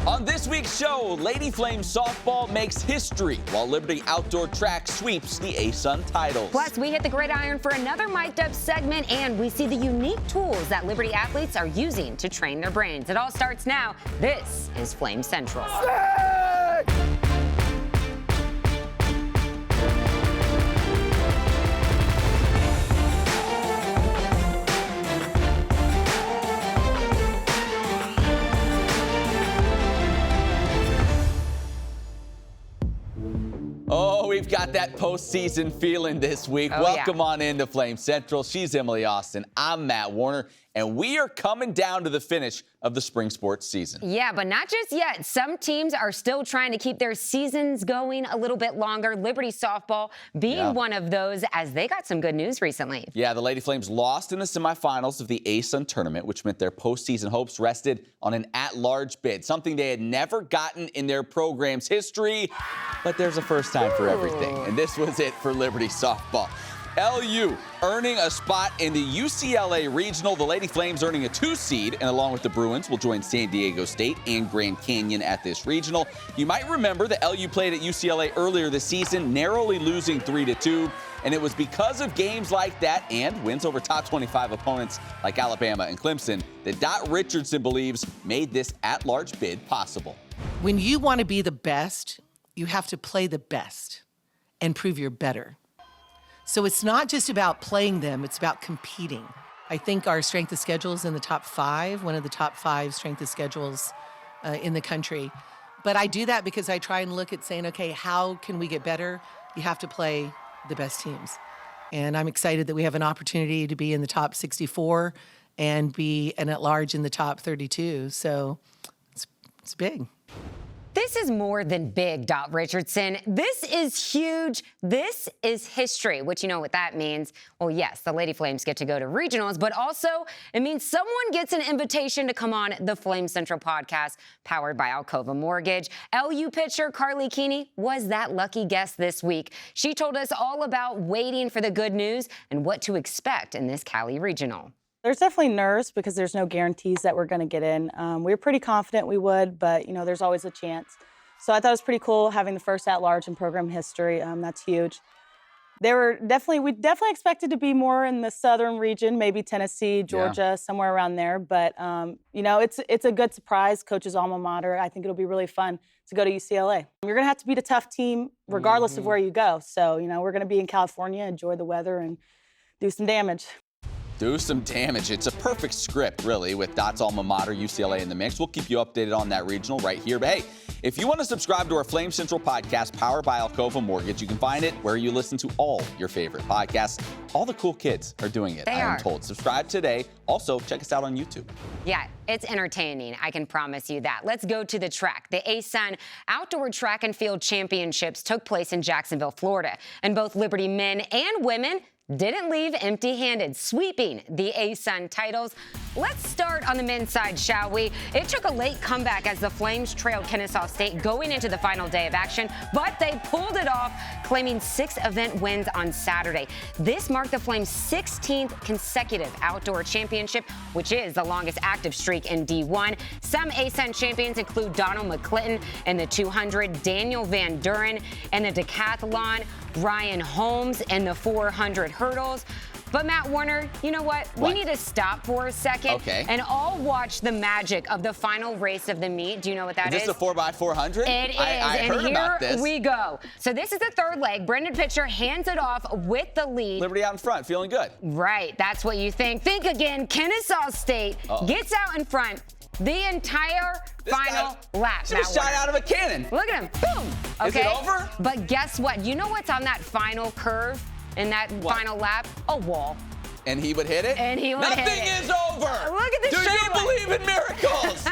On this week's show, Lady Flames softball makes history while Liberty Outdoor Track sweeps the ASUN titles. Plus, we hit the gridiron for another mic'd up segment, and we see the unique tools that Liberty athletes are using to train their brains. It all starts now. This is Flame Central. Oh, we've got that postseason feeling this week. Welcome on into Flame Central. She's Emily Austin. I'm Matt Warner, and we are coming down to the finish of the spring sports season. Yeah, but not just yet. Some teams are still trying to keep their seasons going a little bit longer. Liberty softball being one of those, as they got some good news recently. Yeah, the Lady Flames lost in the semifinals of the ASUN tournament, which meant their postseason hopes rested on an at-large bid, something they had never gotten in their program's history. But there's a first time for everything, and this was it for Liberty softball. LU earning a spot in the UCLA Regional. The Lady Flames earning a 2 seed, and along with the Bruins will join San Diego State and Grand Canyon at this regional. You might remember that LU played at UCLA earlier this season, narrowly losing 3-2. And it was because of games like that and wins over top 25 opponents like Alabama and Clemson that Dot Richardson believes made this at-large bid possible. When you want to be the best, you have to play the best and prove you're better. So it's not just about playing them, it's about competing. I think our strength of schedule is in the top 5, one of the top 5 strength of schedules in the country. But I do that because I try and look at saying, okay, how can we get better? You have to play the best teams. And I'm excited that we have an opportunity to be in the top 64 and be an at-large in the top 32. So it's big. This is more than big, Dot Richardson. This is huge. This is history, which you know what that means. Well, yes, the Lady Flames get to go to regionals, but also it means someone gets an invitation to come on the Flame Central podcast powered by Alcova Mortgage. LU pitcher Carly Keeney was that lucky guest this week. She told us all about waiting for the good news and what to expect in this Cali regional. There's definitely nerves because there's no guarantees that we're going to get in. We were pretty confident we would, but, you know, there's always a chance. So I thought it was pretty cool having the first at-large in program history. That's huge. We definitely expected to be more in the southern region, maybe Tennessee, Georgia, somewhere around there. But, you know, it's a good surprise. Coach's alma mater. I think it'll be really fun to go to UCLA. You're going to have to beat a tough team regardless of where you go. So, you know, we're going to be in California, enjoy the weather, and do some damage. Do some damage. It's a perfect script, really, with Dot's alma mater, UCLA, in the mix. We'll keep you updated on that regional right here. But hey, if you want to subscribe to our Flame Central podcast powered by Alcova Mortgage, you can find it where you listen to all your favorite podcasts. All the cool kids are doing it, I am told. Subscribe today. Also, check us out on YouTube. Yeah, it's entertaining. I can promise you that. Let's go to the track. The ASUN Outdoor Track and Field Championships took place in Jacksonville, Florida. And both Liberty men and women didn't leave empty-handed, sweeping the ASUN titles. Let's start on the men's side, shall we? It took a late comeback as the Flames trailed Kennesaw State going into the final day of action, but they pulled it off, claiming 6 event wins on Saturday. This marked the Flames' 16th consecutive outdoor championship, which is the longest active streak in D1. Some ASUN champions include Donald McClinton in the 200, Daniel Van Duren in the decathlon, Ryan Holmes in the 400 hurdles. But Matt Warner, you know what? We need to stop for a second and all watch the magic of the final race of the meet. Do you know what that is? Is this the 4x400? It is. I heard about this. Here we go. So this is the third leg. Brendan Pitcher hands it off with the lead. Liberty out in front, feeling good. Right. That's what you think. Think again. Kennesaw State gets out in front the entire final lap. Just shot out of a cannon. Look at him. Boom. Okay. Is it over? But guess what? You know what's on that final curve in that final lap? A wall. And he would hit it? And he would hit it. Nothing is over. Look at the Do you believe in miracles?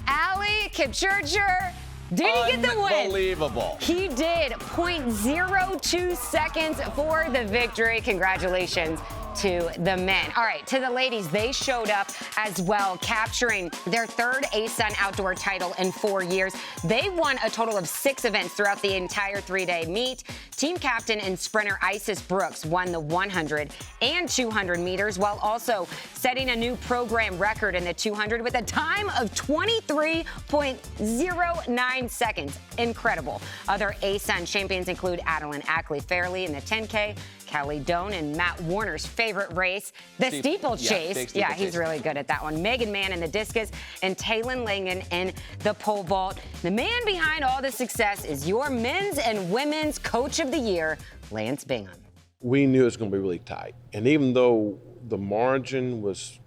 Ali Kipchirchir, did he get the win? Unbelievable. He did. 0.02 seconds for the victory. Congratulations to the men. All right, to the ladies, they showed up as well, capturing their third ASUN outdoor title in 4 years. They won a total of 6 events throughout the entire 3-day meet. Team captain and sprinter Isis Brooks won the 100 and 200 meters, while also setting a new program record in the 200 with a time of 23.09 seconds. Incredible. Other ASUN champions include Adeline Ackley-Fairley in the 10K, Callie Doan and Matt Warner's favorite race, the steeplechase. Yeah, he's really good at that one. Megan Mann in the discus and Taylon Langan in the pole vault. The man behind all the success is your men's and women's coach of the year, Lance Bingham. We knew it was going to be really tight. And even though the margin was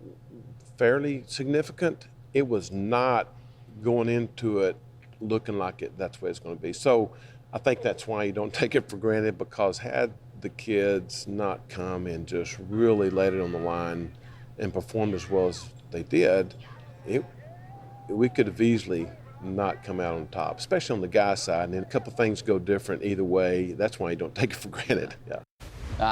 fairly significant, it was not going into it looking like that's where it's going to be. So I think that's why you don't take it for granted, because had the kids not come and just really laid it on the line and performed as well as they did, we could have easily not come out on top, especially on the guy side. And then a couple things go different either way. That's why you don't take it for granted. Yeah.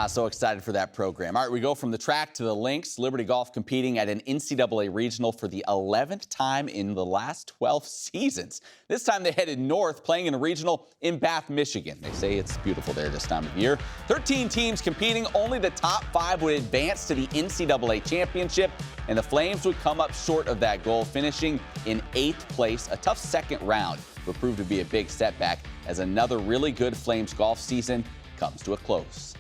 So excited for that program. All right, we go from the track to the links. Liberty Golf competing at an NCAA regional for the 11th time in the last 12 seasons. This time they headed north, playing in a regional in Bath, Michigan. They say it's beautiful there this time of year. 13 teams competing. Only the top 5 would advance to the NCAA championship, and the Flames would come up short of that goal, finishing in 8th place. A tough second round would prove to be a big setback as another really good Flames golf season comes to a close.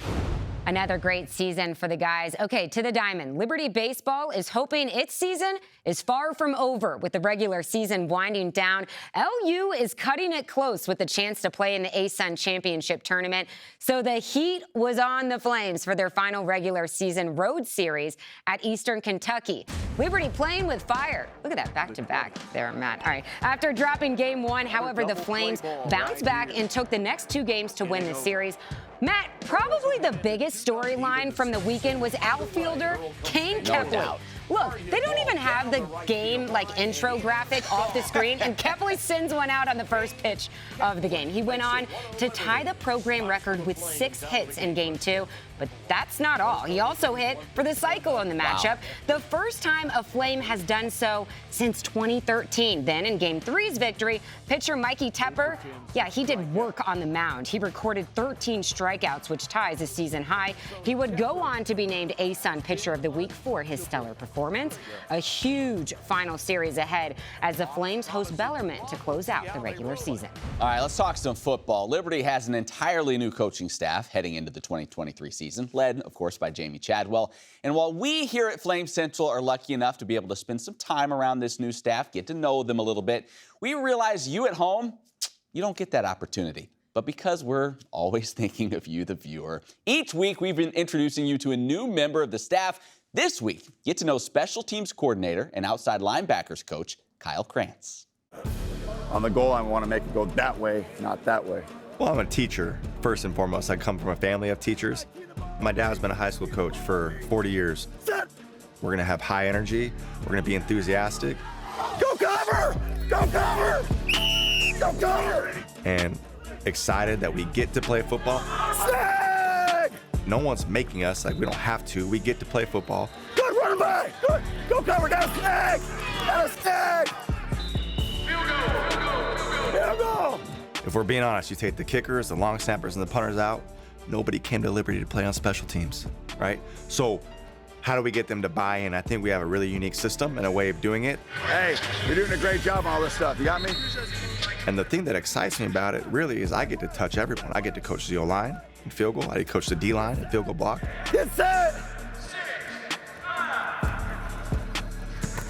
Another great season for the guys. Okay, to the diamond. Liberty Baseball is hoping its season is far from over with the regular season winding down. LU is cutting it close with the chance to play in the ASUN Championship Tournament. So the heat was on the Flames for their final regular season road series at Eastern Kentucky. Liberty playing with fire. Look at that back-to-back there, Matt. All right. After dropping game 1, however, the Flames bounced back and took the next 2 games to win the series. Matt, probably the biggest storyline from the weekend was outfielder Kane Kepley. Look, they don't even have the game intro graphic off the screen, and Kepley sends one out on the first pitch of the game. He went on to tie the program record with 6 hits in game 2, but that's not all. He also hit for the cycle in the matchup, the first time a Flame has done so since 2013. Then in game 3's victory, pitcher Mikey Tepper, he did work on the mound. He recorded 13 strikeouts, which ties a season high. He would go on to be named ASUN Pitcher of the Week for his stellar performance. A huge final series ahead as the Flames host Bellarmine to close out the regular season. All right, let's talk some football. Liberty has an entirely new coaching staff heading into the 2023 season, led, of course, by Jamie Chadwell. And while we here at Flame Central are lucky enough to be able to spend some time around this new staff, get to know them a little bit, we realize you at home, you don't get that opportunity. But because we're always thinking of you, the viewer, each week we've been introducing you to a new member of the staff. This week, get to know special teams coordinator and outside linebackers coach Kyle Krantz. On the goal, I want to make it go that way, not that way. Well, I'm a teacher, first and foremost. I come from a family of teachers. My dad's been a high school coach for 40 years. We're going to have high energy. We're going to be enthusiastic. Go cover! Go cover! Go cover! And excited that we get to play football. Snag! No one's making us, we don't have to. We get to play football. Good running back! Good! Go cover! Got a snag! Got a snag! Field goal! If we're being honest, you take the kickers, the long snappers, and the punters out, nobody came to Liberty to play on special teams, right? So how do we get them to buy in? I think we have a really unique system and a way of doing it. Hey, you're doing a great job on all this stuff. You got me? And the thing that excites me about it really is I get to touch everyone. I get to coach the O-line and field goal. I get to coach the D-line and field goal block. Get set!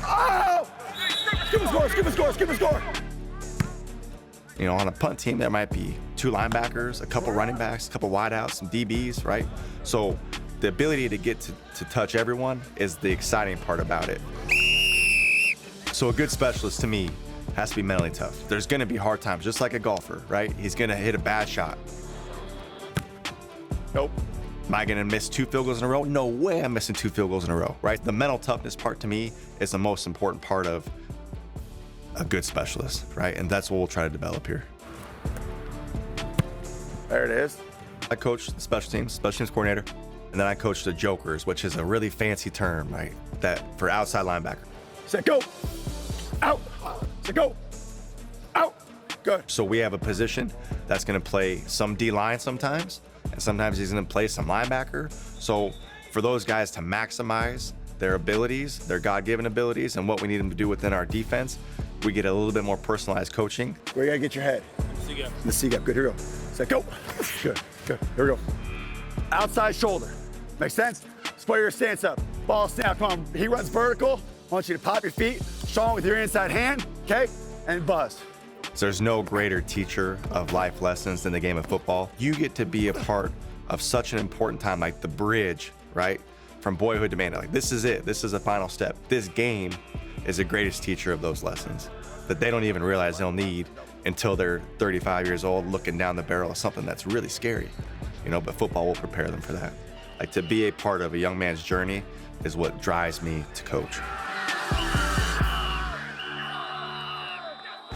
Oh! Give a score, give a score, give a score! You know, on a punt team, there might be 2 linebackers, a couple running backs, a couple wideouts, some DBs, right? So the ability to get to touch everyone is the exciting part about it. So a good specialist, to me, has to be mentally tough. There's going to be hard times, just like a golfer, right? He's going to hit a bad shot. Nope. Am I going to miss 2 field goals in a row? No way I'm missing 2 field goals in a row, right? The mental toughness part, to me, is the most important part of a good specialist, right? And that's what we'll try to develop here. There it is. I coach the special teams coordinator. And then I coach the jokers, which is a really fancy term, right? That for outside linebacker. Set, go. Out. Set, go. Out. Good. So we have a position that's going to play some D-line sometimes, and sometimes he's going to play some linebacker. So for those guys to maximize their abilities, their God-given abilities, and what we need them to do within our defense, we get a little bit more personalized coaching. Where you gotta get your head? The C-gap. Good, here we go. Set, go. Good, good. Here we go. Outside shoulder. Make sense? Spread your stance up. Ball snap, come on. He runs vertical. I want you to pop your feet, strong with your inside hand, okay? And buzz. So there's no greater teacher of life lessons than the game of football. You get to be a part of such an important time, like the bridge, right? From boyhood to manhood. Like, this is it. This is the final step. This game is the greatest teacher of those lessons that they don't even realize they'll need until they're 35 years old, looking down the barrel of something that's really scary, you know, but football will prepare them for that. Like, to be a part of a young man's journey is what drives me to coach.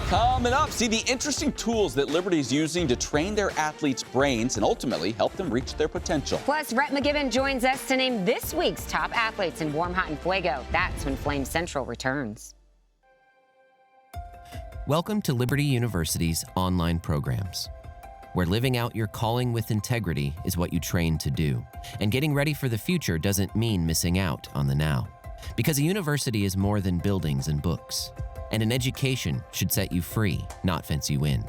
Coming up, see the interesting tools that Liberty is using to train their athletes' brains and ultimately help them reach their potential. Plus, Rhett McGibbon joins us to name this week's top athletes in Warm, Hot, and Fuego. That's when Flame Central returns. Welcome to Liberty University's online programs, where living out your calling with integrity is what you train to do. And getting ready for the future doesn't mean missing out on the now. Because a university is more than buildings and books. And an education should set you free, not fence you in.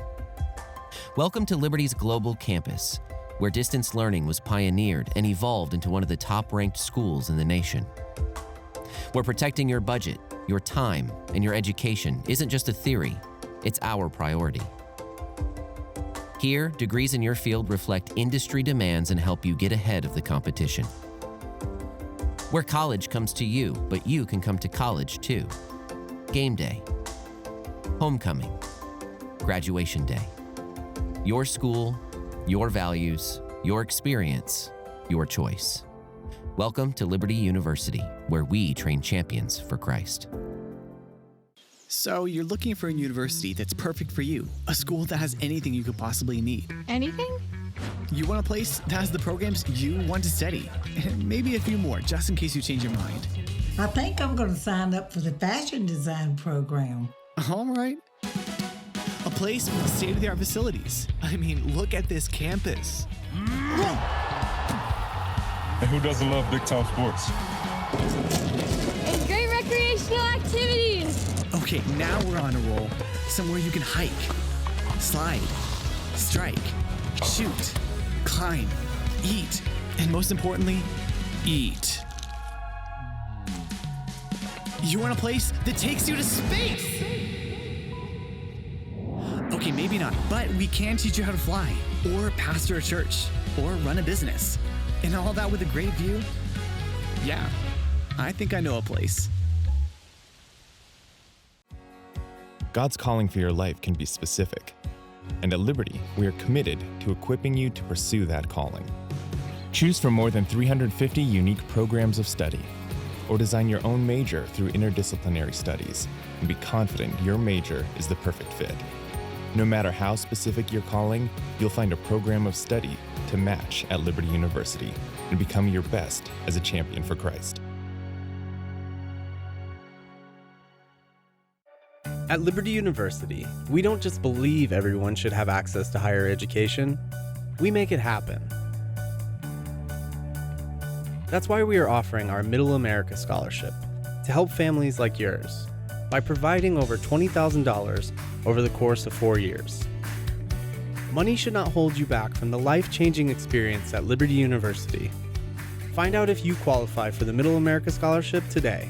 Welcome to Liberty's global campus, where distance learning was pioneered and evolved into one of the top-ranked schools in the nation. Where protecting your budget, your time, and your education isn't just a theory, it's our priority. Here, degrees in your field reflect industry demands and help you get ahead of the competition. Where college comes to you, but you can come to college too. Game day, homecoming, graduation day. Your school, your values, your experience, your choice. Welcome to Liberty University, where we train champions for Christ. So you're looking for a university that's perfect for you, a school that has anything you could possibly need. Anything? You want a place that has the programs you want to study, and maybe a few more, just in case you change your mind. I think I'm going to sign up for the fashion design program. All right. A place with state-of-the-art facilities. I mean, look at this campus. And who doesn't love big-time sports? And great recreational activities. Okay, now we're on a roll. Somewhere you can hike, slide, strike, shoot, climb, eat, and most importantly, eat. You want a place that takes you to space? Okay, maybe not, but we can teach you how to fly, or pastor a church, or run a business. And all that with a great view? Yeah, I think I know a place. God's calling for your life can be specific. And at Liberty, we are committed to equipping you to pursue that calling. Choose from more than 350 unique programs of study, or design your own major through interdisciplinary studies, and be confident your major is the perfect fit. No matter how specific your calling, you'll find a program of study to match at Liberty University and become your best as a champion for Christ. At Liberty University, we don't just believe everyone should have access to higher education, we make it happen. That's why we are offering our Middle America Scholarship to help families like yours by providing over $20,000 over the course of 4 years. Money should not hold you back from the life-changing experience at Liberty University. Find out if you qualify for the Middle America Scholarship today.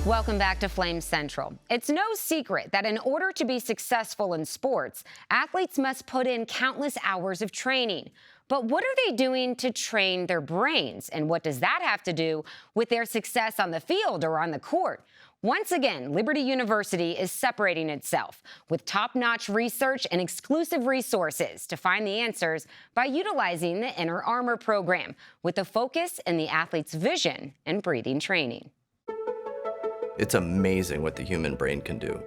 Welcome back to Flame Central. It's no secret that in order to be successful in sports, athletes must put in countless hours of training. But what are they doing to train their brains? And what does that have to do with their success on the field or on the court? Once again, Liberty University is separating itself with top-notch research and exclusive resources to find the answers by utilizing the Inner Armor program with a focus in the athlete's vision and breathing training. It's amazing what the human brain can do.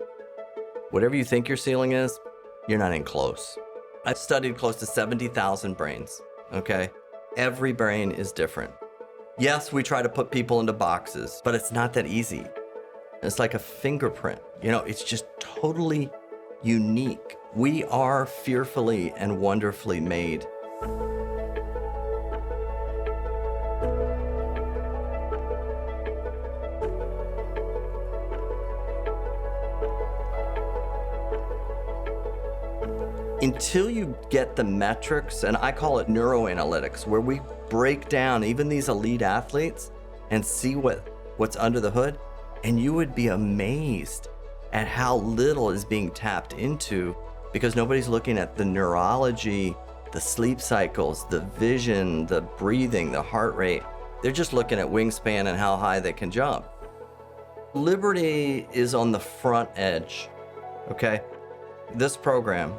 Whatever you think your ceiling is, you're not even close. I've studied close to 70,000 brains, okay? Every brain is different. Yes, we try to put people into boxes, but it's not that easy. It's like a fingerprint, it's just totally unique. We are fearfully and wonderfully made. Until you get the metrics, and I call it neuroanalytics, where we break down even these elite athletes and see what's under the hood, and you would be amazed at how little is being tapped into because nobody's looking at the neurology, the sleep cycles, the vision, the breathing, the heart rate. They're just looking at wingspan and how high they can jump. Liberty is on the front edge, okay? This program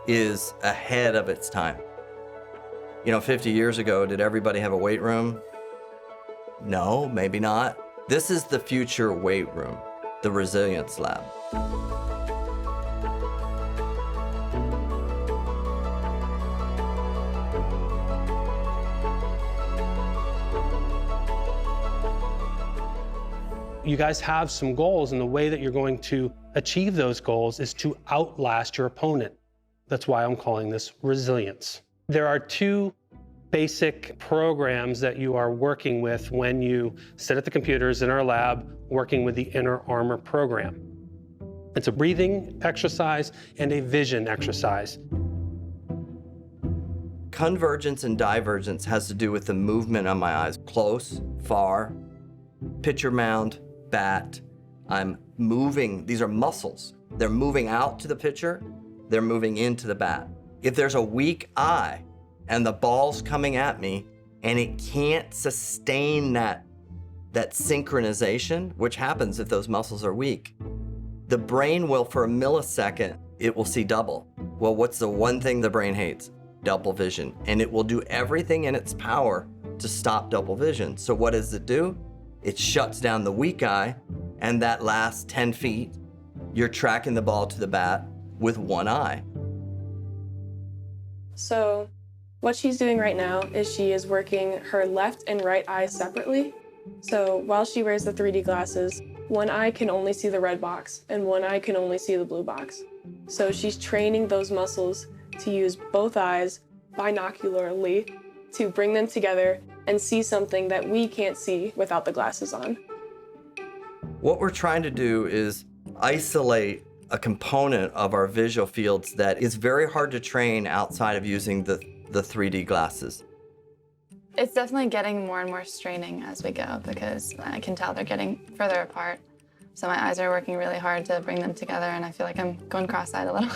is ahead of its time. 50 years ago, did everybody have a weight room? No, maybe not. This is the future weight room, the resilience lab. You guys have some goals, and the way that you're going to achieve those goals is to outlast your opponent. That's why I'm calling this resilience. There are two basic programs that you are working with when you sit at the computers in our lab working with the Inner Armor program. It's a breathing exercise and a vision exercise. Convergence and divergence has to do with the movement of my eyes. Close, far, pitcher mound, bat. I'm moving, these are muscles. They're moving out to the pitcher, they're moving into the bat. If there's a weak eye and the ball's coming at me and it can't sustain that synchronization, which happens if those muscles are weak, the brain will, for a millisecond, it will see double. Well, what's the one thing the brain hates? Double vision. And it will do everything in its power to stop double vision. So what does it do? It shuts down the weak eye, and that last 10 feet, you're tracking the ball to the bat with one eye. So what she's doing right now is she is working her left and right eyes separately. So while she wears the 3D glasses, one eye can only see the red box and one eye can only see the blue box. So she's training those muscles to use both eyes binocularly to bring them together and see something that we can't see without the glasses on. What we're trying to do is isolate a component of our visual fields that is very hard to train outside of using the 3D glasses. It's definitely getting more and more straining as we go because I can tell they're getting further apart. So my eyes are working really hard to bring them together and I feel like I'm going cross-eyed a little.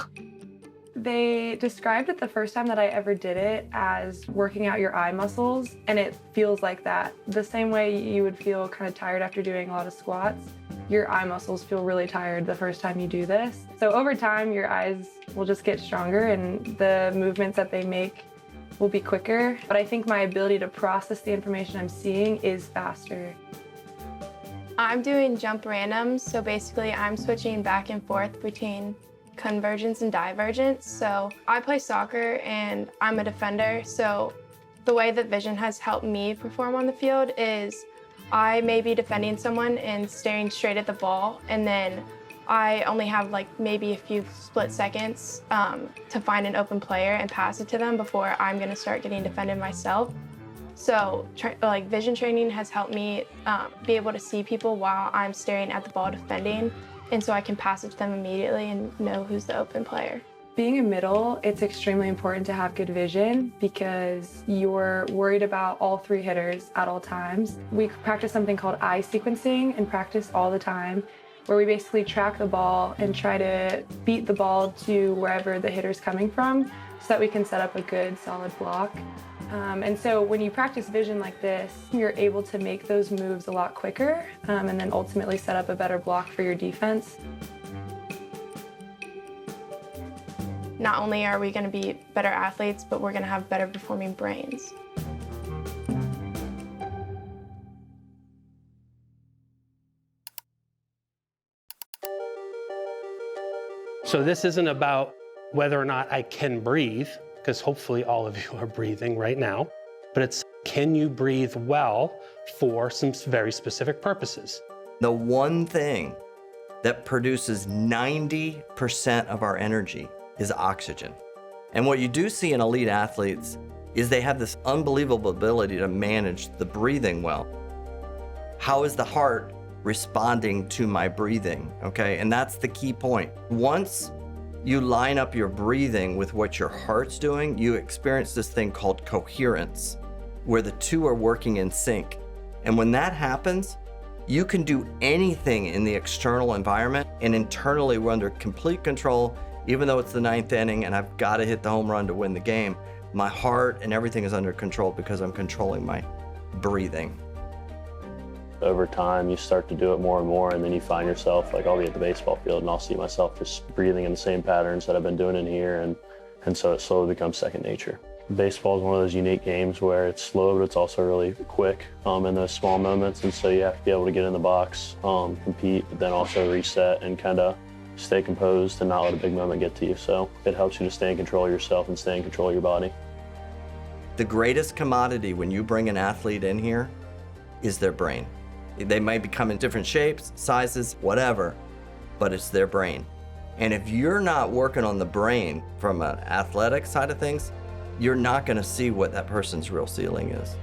They described it the first time that I ever did it as working out your eye muscles, and it feels like that. The same way you would feel kind of tired after doing a lot of squats, your eye muscles feel really tired the first time you do this. So over time, your eyes will just get stronger and the movements that they make will be quicker. But I think my ability to process the information I'm seeing is faster. I'm doing jump randoms, so basically I'm switching back and forth between convergence and divergence. So I play soccer and I'm a defender, so the way that vision has helped me perform on the field is I may be defending someone and staring straight at the ball, and then I only have like maybe a few split seconds to find an open player and pass it to them before I'm gonna start getting defended myself. So vision training has helped me be able to see people while I'm staring at the ball defending, and so I can pass it to them immediately and know who's the open player. Being a middle, it's extremely important to have good vision because you're worried about all three hitters at all times. We practice something called eye sequencing and practice all the time, where we basically track the ball and try to beat the ball to wherever the hitter's coming from so that we can set up a good solid block. And so when you practice vision like this, you're able to make those moves a lot quicker and then ultimately set up a better block for your defense. Not only are we going to be better athletes, but we're going to have better performing brains. So this isn't about whether or not I can breathe, because hopefully all of you are breathing right now, but it's can you breathe well for some very specific purposes? The one thing that produces 90% of our energy is oxygen. And what you do see in elite athletes is they have this unbelievable ability to manage the breathing well. How is the heart responding to my breathing, okay? And that's the key point. Once you line up your breathing with what your heart's doing, you experience this thing called coherence, where the two are working in sync. And when that happens, you can do anything in the external environment, and internally we're under complete control. Even though it's the 9th inning and I've got to hit the home run to win the game, my heart and everything is under control because I'm controlling my breathing. Over time, you start to do it more and more, and then you find yourself, like I'll be at the baseball field and I'll see myself just breathing in the same patterns that I've been doing in here, and so it slowly becomes second nature. Baseball is one of those unique games where it's slow, but it's also really quick in those small moments, and so you have to be able to get in the box, compete, but then also reset and kind of stay composed and not let a big moment get to you. So it helps you to stay in control of yourself and stay in control of your body. The greatest commodity when you bring an athlete in here is their brain. They might become in different shapes, sizes, whatever, but it's their brain. And if you're not working on the brain from an athletic side of things, you're not going to see what that person's real ceiling is.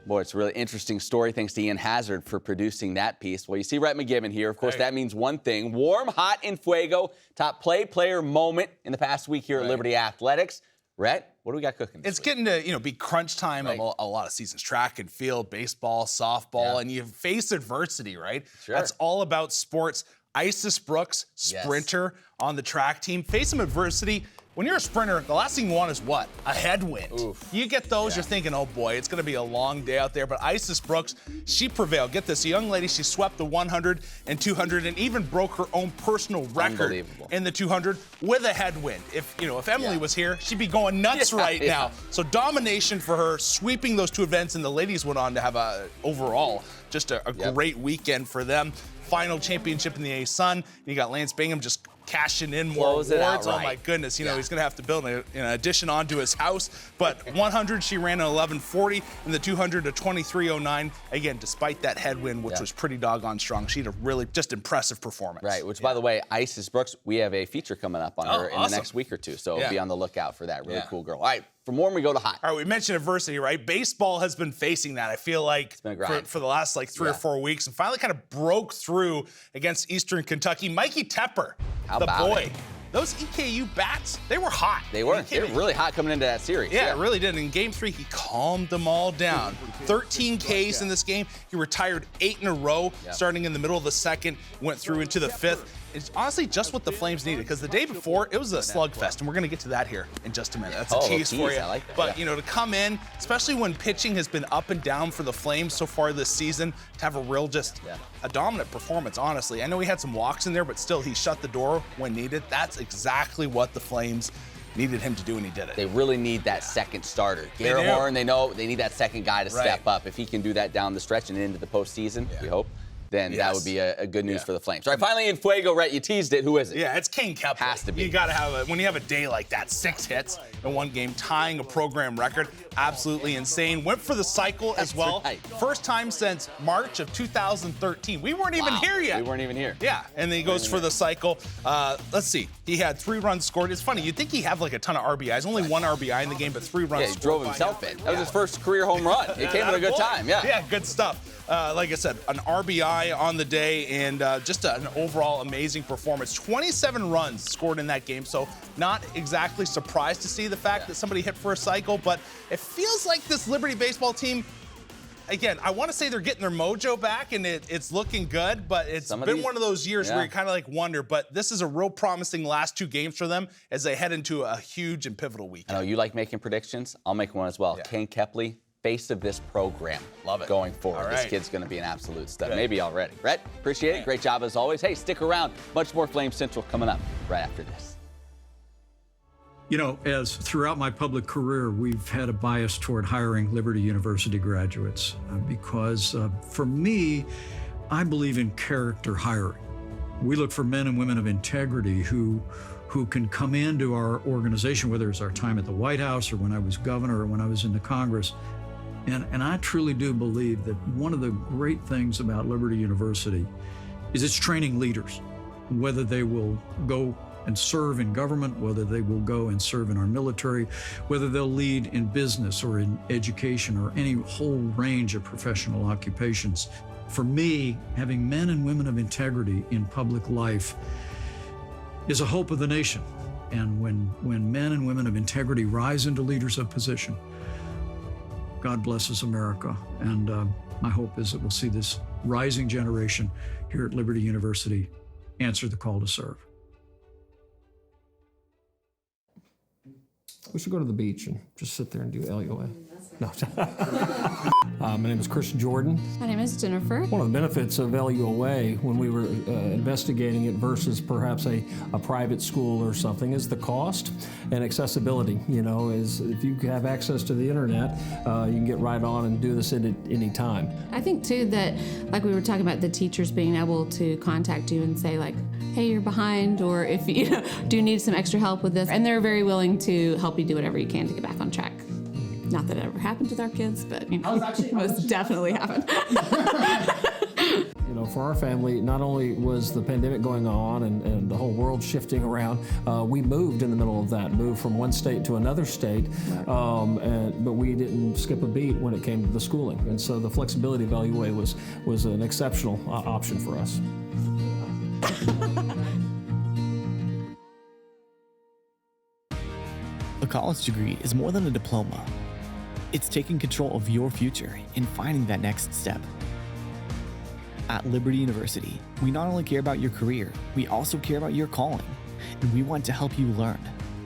Boy, it's a really interesting story. Thanks to Ian Hazard for producing that piece. Well, you see Rhett McGibbon here. Of course, that means one thing. Warm, hot, in fuego. Top player moment in the past week here at Liberty Athletics. Rhett, what do we got cooking this It's week? getting to, be crunch time of a lot of seasons. Track and field, baseball, softball, and you face adversity, right? Sure. That's all about sports. Isis Brooks, sprinter on the track team. Face some adversity. When you're a sprinter, the last thing you want is what? A headwind. Oof. You get those, you're thinking, oh boy, it's going to be a long day out there. But Isis Brooks, she prevailed. Get this, a young lady, she swept the 100 and 200 and even broke her own personal record in the 200 with a headwind. If Emily was here, she'd be going nuts right now. So domination for her, sweeping those two events, and the ladies went on to have overall just a great weekend for them. Final championship in the A-Sun. You got Lance Bingham just cashing in more awards. Oh my goodness, he's going to have to build an addition onto his house. But 100, she ran an 11:40, and the 200 a 23:09. Again, despite that headwind, which was pretty doggone strong, she had a really just impressive performance. Right, which by the way, Isis Brooks, we have a feature coming up on her in the next week or two, so be on the lookout for that. Really cool girl. All right, from warm we go to hot. All right, we mentioned adversity, right? Baseball has been facing that, I feel like, for the last 3 or 4 weeks, and finally kind of broke through against Eastern Kentucky. Mikey Tepper, the boy. Those EKU bats, they were hot. They were really hot coming into that series. Yeah, it really did. In Game 3, he calmed them all down. 13 Ks in this game. He retired 8 in a row, starting in the middle of the second, went through into the 5th. It's honestly just what the Flames needed, because the day before, it was a slugfest, and we're going to get to that here in just a minute. That's a tease for you. I like that, but, to come in, especially when pitching has been up and down for the Flames so far this season, to have a real a dominant performance, honestly. I know he had some walks in there, but still, he shut the door when needed. That's exactly what the Flames needed him to do, and he did it. They really need that second starter. Garrett Horn, they know they need that second guy to step up. If he can do that down the stretch and into the postseason, we hope, then that would be a good news for the Flames. All right, finally in fuego, Rhett, you teased it. Who is it? Yeah, it's Kane Kepley. Has to be. You got to have when you have a day like that, 6 hits in one game, tying a program record, absolutely insane. Went for the cycle as well. First time since March of 2013. We weren't even here yet. We weren't even here. Yeah, and then he goes for the cycle. Let's see. He had 3 runs scored. It's funny. You'd think he'd have a ton of RBIs. Only 1 RBI in the game, but 3 runs scored. He drove himself in. That was his first career home run. It came at a good time. Yeah, good stuff. Like I said, an RBI on the day, and just an overall amazing performance. 27 runs scored in that game, so not exactly surprised to see the fact that somebody hit for a cycle, but it feels like this Liberty baseball team, again, I want to say they're getting their mojo back, and it's looking good, but it's been one of those years where you kind of wonder, but this is a real promising last 2 games for them as they head into a huge and pivotal week. I know you like making predictions. I'll make one as well. Kane Kepley, face of this program. Love it. Going forward. This kid's going to be an absolute stud. Maybe already. Rhett, appreciate it. Great job as always. Hey, stick around. Much more Flame Central coming up right after this. As throughout my public career, we've had a bias toward hiring Liberty University graduates because for me, I believe in character hiring. We look for men and women of integrity who who can come into our organization, whether it's our time at the White House or when I was governor or when I was in the Congress. And I truly do believe that one of the great things about Liberty University is it's training leaders, whether they will go and serve in government, whether they will go and serve in our military, whether they'll lead in business or in education or any whole range of professional occupations. For me, having men and women of integrity in public life is a hope of the nation. And when men and women of integrity rise into leaders of position, God blesses America. And my hope is that we'll see this rising generation here at Liberty University answer the call to serve. We should go to the beach and just sit there and do LUA. No. My name is Chris Jordan. My name is Jennifer. One of the benefits of LUOA when we were investigating it versus perhaps a private school or something is the cost and accessibility. You know, is if you have access to the internet, you can get right on and do this at any time. I think too that, like we were talking about, the teachers being able to contact you and say like, hey, you're behind, or if you do need some extra help with this, and they're very willing to help you do whatever you can to get back on track. Not that it ever happened with our kids, but you know, most definitely happened. You know, for our family, not only was the pandemic going on and the whole world shifting around, we moved in the middle of that, moved from one state to another state, but we didn't skip a beat when it came to the schooling. And so the flexibility of LUA was an exceptional option for us. A college degree is more than a diploma. It's taking control of your future and finding that next step. At Liberty University, we not only care about your career, we also care about your calling. And we want to help you learn,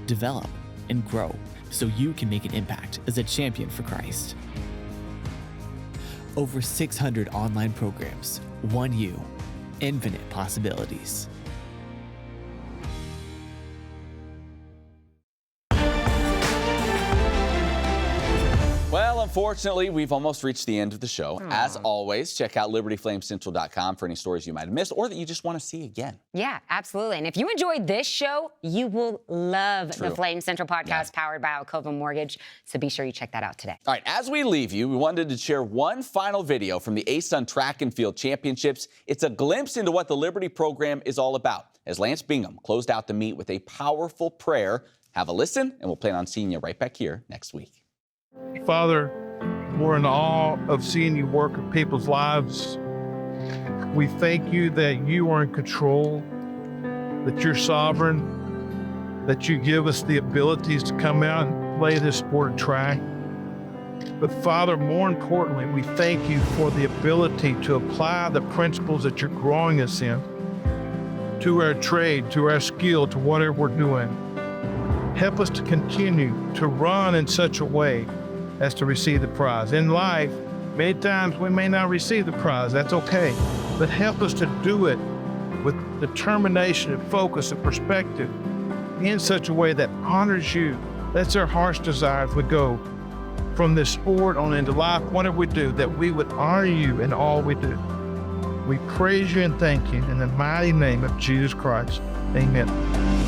develop, and grow so you can make an impact as a champion for Christ. Over 600 online programs, one you, infinite possibilities. Well, unfortunately, we've almost reached the end of the show. As always, check out libertyflamecentral.com for any stories you might have missed or that you just want to see again. Yeah, absolutely. And if you enjoyed this show, you will love the Flame Central podcast powered by Alcova Mortgage. So be sure you check that out today. All right, as we leave you, we wanted to share one final video from the ASUN Track and Field Championships. It's a glimpse into what the Liberty program is all about, as Lance Bingham closed out the meet with a powerful prayer. Have a listen, and we'll plan on seeing you right back here next week. Father, we're in awe of seeing you work in people's lives. We thank you that you are in control, that you're sovereign, that you give us the abilities to come out and play this sport of track. But Father, more importantly, we thank you for the ability to apply the principles that you're growing us in to our trade, to our skill, to whatever we're doing. Help us to continue to run in such a way as to receive the prize. In life, many times we may not receive the prize. That's okay. But help us to do it with determination and focus and perspective in such a way that honors you. That's our heart's desire as we go from this sport on into life, whatever we do, that we would honor you in all we do. We praise you and thank you in the mighty name of Jesus Christ. Amen.